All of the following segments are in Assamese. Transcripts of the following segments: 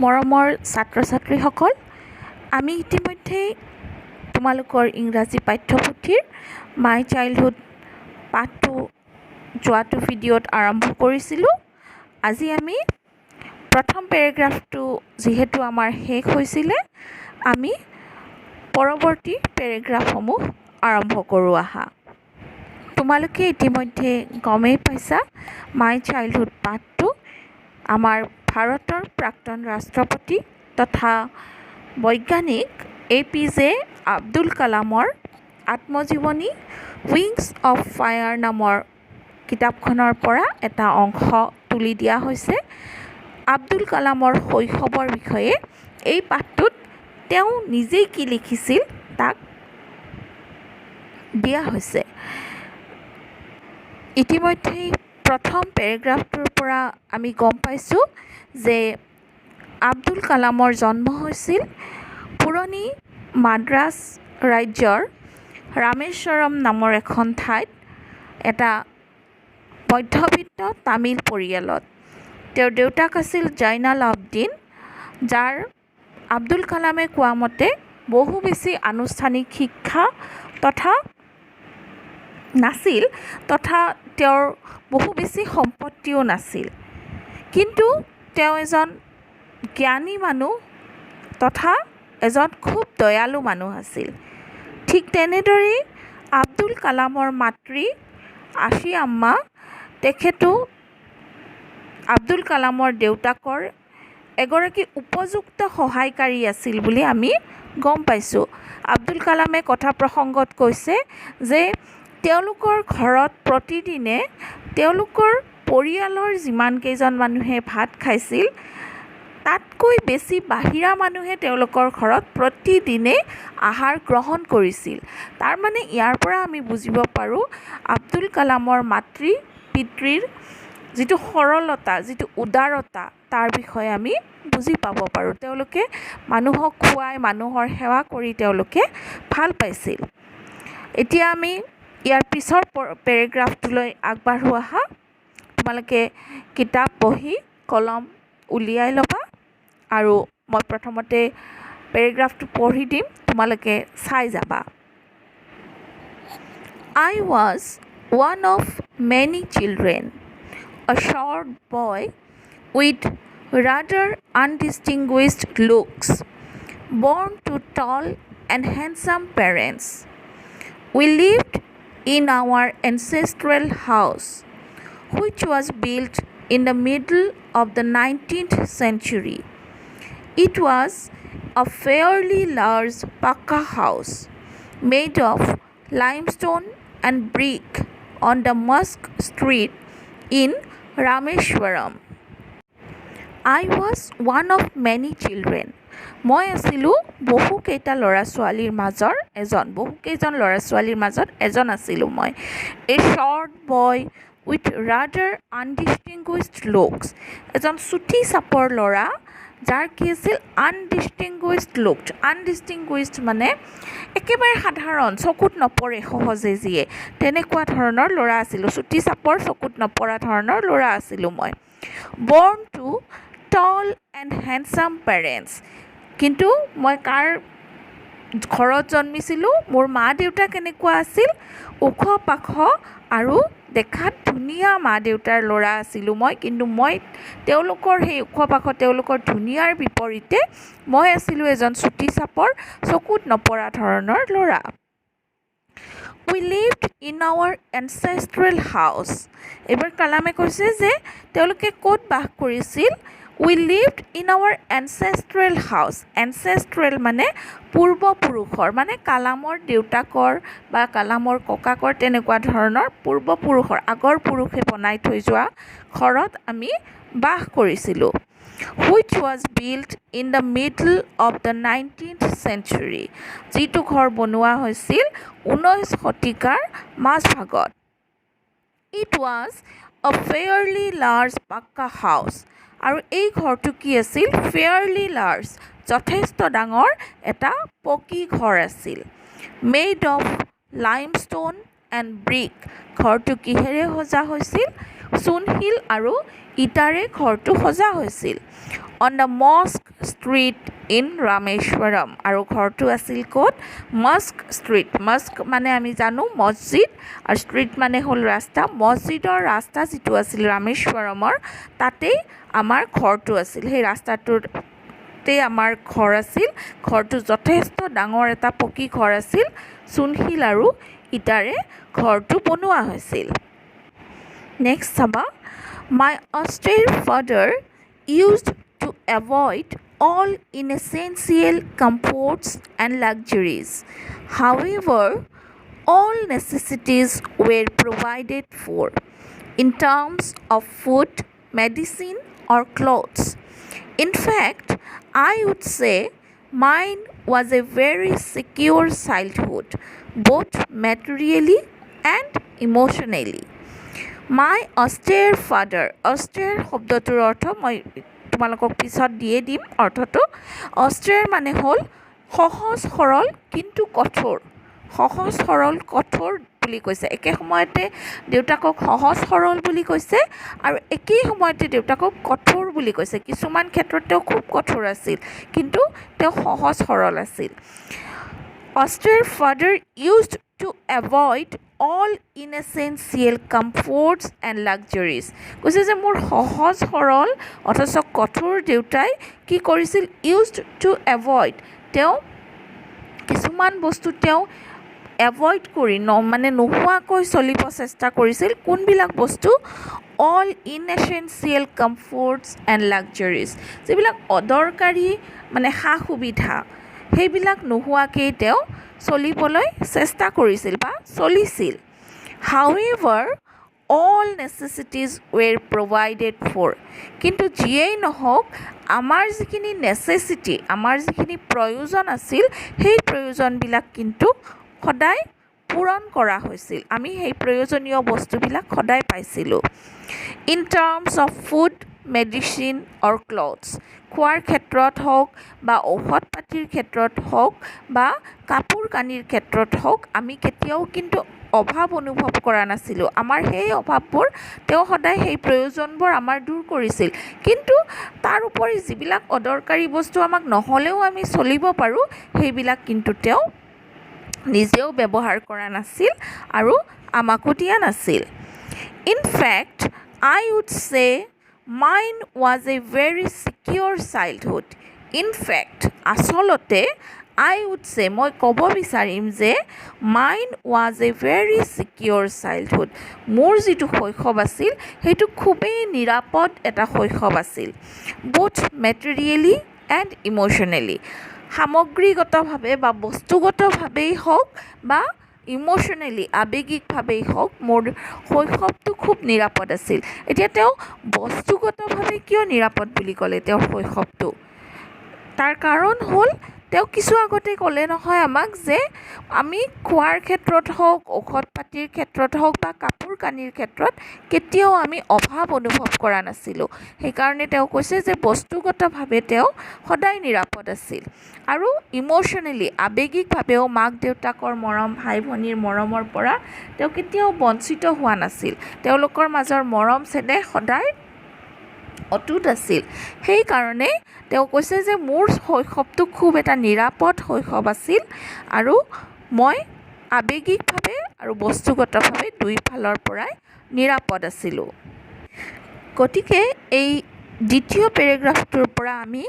মৰমৰ ছাত্ৰ ছাত্ৰীসকল, আমি ইতিমধ্যে তোমালোকৰ ইংৰাজী পাঠ্যপুথিৰ মাই চাইল্ডহুড পাঠটো যোৱাটো ভিডিঅ'ত আৰম্ভ কৰিছিলোঁ। আজি আমি প্ৰথম পেৰেগ্ৰাফটো যিহেতু আমাৰ শেষ হৈছিলে, আমি পৰৱৰ্তী পেৰেগ্ৰাফসমূহ আৰম্ভ কৰোঁ আহা। তোমালোকে ইতিমধ্যে গমেই পাইছা, মাই চাইল্ডহুড পাঠটো আমাৰ ভাৰতৰ প্ৰাক্তন ৰাষ্ট্ৰপতি তথা বৈজ্ঞানিক APJ আব্দুল কালামৰ আত্মজীৱনী উইংছ অফ ফায়াৰ নামৰ কিতাপখনৰ পৰা এটা অংশ তুলি দিয়া হৈছে। আব্দুল কালামৰ শৈশৱৰ বিষয়ে এই পাঠটোত তেওঁ নিজেই কি লিখিছিল তাক দিয়া হৈছে। ইতিমধ্যেই প্ৰথম পেৰেগ্ৰাফটোৰ পৰা আমি গম পাইছোঁ যে আব্দুল কালামৰ জন্ম হৈছিল পুৰণি মাদ্ৰাজ ৰাজ্যৰ ৰামেশ্বৰম নামৰ এখন ঠাইত এটা মধ্যবিত্ত তামিল পৰিয়ালত। তেওঁৰ দেউতাক আছিল জয়নাল আবদিন, যাৰ আব্দুল কালামে কোৱা মতে বহু বেছি আনুষ্ঠানিক শিক্ষা নাছিল তথা তেওঁৰ বহু বেছি সম্পত্তিও নাছিল, কিন্তু তেওঁ এজন জ্ঞানী মানুহ তথা এজন খুব দয়ালু মানুহ আছিল। ঠিক তেনেদৰেই আব্দুল কালামৰ মাতৃ আশী আম্মা, তেখেতো আব্দুল কালামৰ দেউতাকৰ এগৰাকী উপযুক্ত সহায়কাৰী আছিল বুলি আমি গম পাইছোঁ। আব্দুল কালামে কথা প্ৰসংগত কৈছে যে তেওঁলোকৰ ঘৰত প্ৰতিদিনে তেওঁলোকৰ পৰিয়ালৰ যিমানকেইজন মানুহে ভাত খাইছিল, তাতকৈ বেছি বাহিৰা মানুহে তেওঁলোকৰ ঘৰত প্ৰতিদিনে আহাৰ গ্ৰহণ কৰিছিল। তাৰ মানে ইয়াৰ পৰা আমি বুজিব পাৰোঁ আব্দুল কালামৰ মাতৃ পিতৃৰ যিটো সৰলতা, যিটো উদাৰতা, তাৰ বিষয়ে আমি বুজি পাব পাৰোঁ। তেওঁলোকে মানুহক খুৱাই, মানুহৰ সেৱা কৰি তেওঁলোকে ভাল পাইছিল। এতিয়া আমি ইয়াৰ পিছৰ পেৰেগ্ৰাফটোলৈ আগবাঢ়ো আহা। তোমালোকে কিতাপ, বহী, কলম উলিয়াই ল'বা আৰু মই প্ৰথমতে পেৰেগ্ৰাফটো পঢ়ি দিম, তোমালোকে চাই যাবা। I was one of many children, a short boy with rather undistinguished looks, born to tall and handsome parents. We lived in our ancestral house, which was built in the middle of the 19th century. It was a fairly large Pakka house made of limestone and brick on the Mosque Street in Rameshwaram. I was one of many children. মই আছিলোঁ বহুকেইটা ল'ৰা ছোৱালীৰ মাজত এজন আছিলোঁ মই। A short boy with rather undistinguished looks, এজন চুটি চাপৰ ল'ৰা, যাৰ কি আছিল আনডিষ্টিংগুইছড মানে একেবাৰে সাধাৰণ, চকুত নপৰে সহজে যিয়ে, তেনেকুৱা ধৰণৰ ল'ৰা আছিলোঁ। চুটি চাপৰ, চকুত নপৰা ধৰণৰ ল'ৰা আছিলোঁ মই। Born to tall and handsome parents, কিন্তু মই কাৰ ঘৰত জন্মিছিলোঁ, মোৰ মা দেউতা কেনেকুৱা আছিল, ওখ পাখ আৰু দেখাত ধুনীয়া মা দেউতাৰ ল'ৰা আছিলোঁ মই। কিন্তু মই তেওঁলোকৰ সেই ওখ পাখ, তেওঁলোকৰ ধুনীয়াৰ বিপৰীতে মই আছিলোঁ এজন চুটি চাপৰ, চকুত নপৰা ধৰণৰ ল'ৰা। We lived in our ancestral house. এইবাৰ কালামে কৈছে যে তেওঁলোকে ক'ত বাস কৰিছিল। We lived in our ancestral house. Ancestral মানে পূৰ্বপুৰুষৰ, মানে কালামৰ দেউতাকৰ বা কালামৰ ককাকৰ তেনেকুৱা ধৰণৰ পূৰ্বপুৰুষৰ, আগৰ পুৰুষে বনাই থৈ যোৱা ঘৰত আমি বাস কৰিছিলোঁ। Which was built in the middle of the 19th century. যিটো ঘৰ বনোৱা হৈছিল 19 শতিকাৰ মাজভাগত। It was a fairly large Pakka house. আৰু এই ঘৰটো কি আছিল, ফেয়াৰলি লাৰ্জ, যথেষ্ট ডাঙৰ এটা পকী ঘৰ আছিল। মেড অফ লাইমষ্টোন এণ্ড ব্ৰিক, ঘৰটো কিহেৰে সজা হৈছিল, চূণশিল আৰু ইটাৰে ঘৰটো সজা হৈছিল। On the mosque street in Rameswaram, আৰু ঘৰটো আছিল ক'ত? Moscow street. মস্ক মানে আমি জানো মছজিদ, আৰু ষ্ট্ৰীট মানে হ'ল ৰাস্তা। মছজিদৰ ৰাস্তা যিটো আছিল ৰামেশ্বৰমৰ, তাতেই আমাৰ ঘৰটো আছিল। সেই ৰাস্তাটোতে আমাৰ ঘৰ আছিল। ঘৰটো যথেষ্ট ডাঙৰ এটা পকী ঘৰ আছিল। চূণশিল আৰু ইটাৰে ঘৰটো বনোৱা হৈছিল। নেক্সট চাবা, মাই austere father used to avoid all inessential comforts and luxuries. However, all necessities were provided for in terms of food, medicine, or clothes. In fact, I would say mine was a very secure childhood, both materially and emotionally. My austere father, austere শব্দটোৰ অৰ্থ মই তোমালোকক পিছত দিয়ে দিম অৰ্থটো। austere মানে হ'ল সহজ সৰল কিন্তু কঠোৰ। সহজ সৰল কঠোৰ বুলি কৈছে। একে সময়তে দেউতাকক সহজ সৰল বুলি কৈছে আৰু একেই সময়তে দেউতাকক কঠোৰ বুলি কৈছে। কিছুমান ক্ষেত্ৰত তেওঁ খুব কঠোৰ আছিল, কিন্তু তেওঁ সহজ সৰল আছিল। austere father used to avoid all inessential comforts and luxuries. কৈছে যে মোৰ সহজ সৰল অথচ কঠোৰ দেউতাই কি কৰিছিল? used to avoid, তেওঁ কিছুমান বস্তু তেওঁ এভইড কৰি মানে নোহোৱাকৈ চলিব চেষ্টা কৰিছিল। কোনবিলাক বস্তু? all inessential comforts and luxuries, যিবিলাক অদৰকাৰী মানে সা সুবিধা, সেইবিলাক নোহোৱাকেই তেওঁ চলিবলৈ চেষ্টা কৰিছিল বা চলিছিল। However, all necessities were provided for, কিন্তু যিয়েই নহওক আমাৰ যিখিনি নেচেচিটি, আমাৰ যিখিনি প্ৰয়োজন আছিল, সেই প্ৰয়োজনবিলাক কিন্তু সদায় পূৰণ কৰা হৈছিল। আমি সেই প্ৰয়োজনীয় বস্তুবিলাক সদায় পাইছিলোঁ। In terms of food, medicine or clothes, খোৱাৰ ক্ষেত্ৰত হওক বা ঔষধ পাতিৰ ক্ষেত্ৰত হওক বা কাপোৰ কানিৰ ক্ষেত্ৰত হওক, আমি কেতিয়াও কিন্তু অভাৱ অনুভৱ কৰা নাছিলোঁ। আমাৰ সেই অভাৱবোৰ তেওঁ সদায় সেই প্ৰয়োজনবোৰ আমাৰ দূৰ কৰিছিল। কিন্তু তাৰ উপৰি যিবিলাক অদৰকাৰী বস্তু আমাক নহ'লেও আমি চলিব পাৰোঁ, সেইবিলাক কিন্তু তেওঁ নিজেও ব্যৱহাৰ কৰা নাছিল আৰু আমাকো দিয়া নাছিল। In fact, I would say mine was a very secure childhood. In fact, আচলতে I would say, মই ক'ব বিচাৰিম যে mine was a very secure childhood. মোৰ যিটো শৈশৱ আছিল সেইটো খুবেই নিৰাপদ এটা শৈশৱ আছিল। both materially and emotionally, সামগ্ৰীগতভাৱে বা বস্তুগতভাৱেই হওক বা ইম'শ্যনেলি আৱেগিকভাৱেই হওক, মোৰ শৈশৱটো খুব নিৰাপদ আছিল। এতিয়া তেওঁ বস্তুগতভাৱে কিয় নিৰাপদ বুলি ক'লে তেওঁৰ শৈশৱটো? তাৰ কাৰণ হ'ল তেওঁ কিছু আগতে ক'লে নহয় আমাক যে আমি খোৱাৰ ক্ষেত্ৰত হওক, ঔষধ পাতিৰ ক্ষেত্ৰত হওক বা কাপোৰ কানিৰ ক্ষেত্ৰত কেতিয়াও আমি অভাৱ অনুভৱ কৰা নাছিলোঁ। সেইকাৰণে তেওঁ কৈছে যে বস্তুগতভাৱে তেওঁ সদায় নিৰাপদ আছিল আৰু ইম'শ্যনেলি আৱেগিকভাৱেও মাক দেউতাকৰ মৰম, ভাই ভনীৰ মৰমৰ পৰা তেওঁ কেতিয়াও বঞ্চিত হোৱা নাছিল। তেওঁলোকৰ মাজৰ মৰম চেনেহ সদায় অটুট আছিল। সেইকাৰণে তেওঁ কৈছে যে মোৰ শৈশৱটো খুব এটা নিৰাপদ শৈশৱ আছিল আৰু মই আৱেগিকভাৱে আৰু বস্তুগতভাৱে দুইফালৰ পৰাই নিৰাপদ আছিলোঁ। গতিকে এই দ্বিতীয় পেৰেগ্ৰাফটোৰ পৰা আমি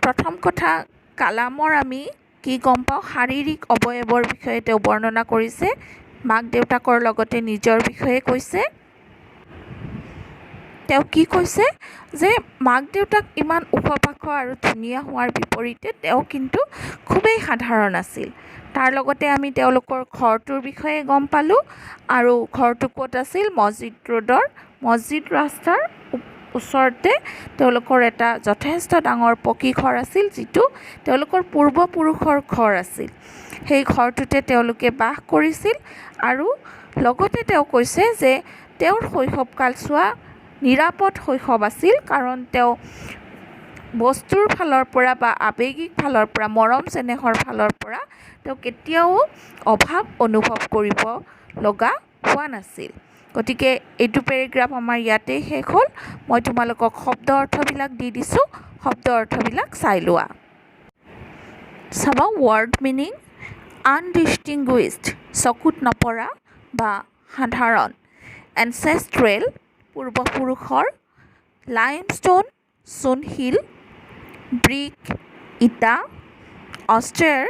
প্ৰথম কথা কালামৰ আমি কি গম পাওঁ? শাৰীৰিক অৱয়ৱৰ বিষয়ে তেওঁ বৰ্ণনা কৰিছে, মাক দেউতাকৰ লগতে নিজৰ বিষয়ে কৈছে। তেওঁ কি কৈছে যে মাক দেউতাক ইমান ওখ পাখ আৰু ধুনীয়া হোৱাৰ বিপৰীতে তেওঁ কিন্তু খুবেই সাধাৰণ আছিল। তাৰ লগতে আমি তেওঁলোকৰ ঘৰটোৰ বিষয়ে গম পালোঁ আৰু ঘৰটো ক'ত আছিল? মছজিদ ৰোডৰ, মছজিদ ৰাস্তাৰ ওচৰতে তেওঁলোকৰ এটা যথেষ্ট ডাঙৰ পকী ঘৰ আছিল, যিটো তেওঁলোকৰ পূৰ্বপুৰুষৰ ঘৰ আছিল। সেই ঘৰটোতে তেওঁলোকে বাস কৰিছিল আৰু লগতে তেওঁ কৈছে যে তেওঁৰ শৈশৱকাল চোৱা নিৰাপদ শৈশৱ আছিল, কাৰণ তেওঁ বস্তুৰ ফালৰ পৰা বা আৱেগিক ফালৰ পৰা, মৰম চেনেহৰ ফালৰ পৰা তেওঁ কেতিয়াও অভাৱ অনুভৱ কৰিব লগা হোৱা নাছিল। গতিকে এইটো পেৰেগ্ৰাফ আমাৰ ইয়াতেই শেষ হ'ল। মই তোমালোকক শব্দ অৰ্থবিলাক দি দিছোঁ, শব্দ অৰ্থবিলাক চাই লোৱা। চাবা ৱৰ্ড মিনিং আনডিষ্টিংগুইছড চকুত নপৰা বা সাধাৰণ, এনচেষ্ট্ৰেল পূৰ্বপুৰুষৰ, লাইমষ্টোন চূণশিল, ব্ৰিক ইটা, অষ্টেৰ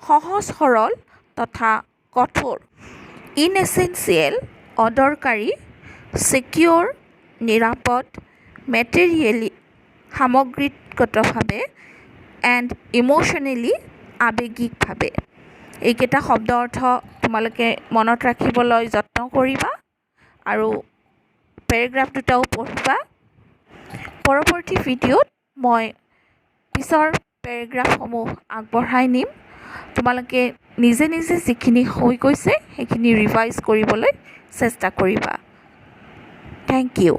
সহজ সৰল তথা কঠোৰ, ইনএচেঞ্চিয়েল অদৰকাৰী, ছিকিউৰ নিৰাপদ, মেটেৰিয়েলি সামগ্ৰিকগতভাৱে, এণ্ড ইম'শ্যনেলি আৱেগিকভাৱে। এইকেইটা শব্দ অৰ্থ তোমালোকে মনত ৰাখিবলৈ যত্ন কৰিবা আৰু পেৰেগ্ৰাফ দুটাও পঢ়িবা। পৰৱৰ্তী ভিডিঅ'ত মই পিছৰ পেৰেগ্ৰাফসমূহ আগবঢ়াই নিম। তোমালোকে নিজে নিজে যিখিনি হৈ গৈছে সেইখিনি ৰিভাইজ কৰিবলৈ চেষ্টা কৰিবা। Thank U.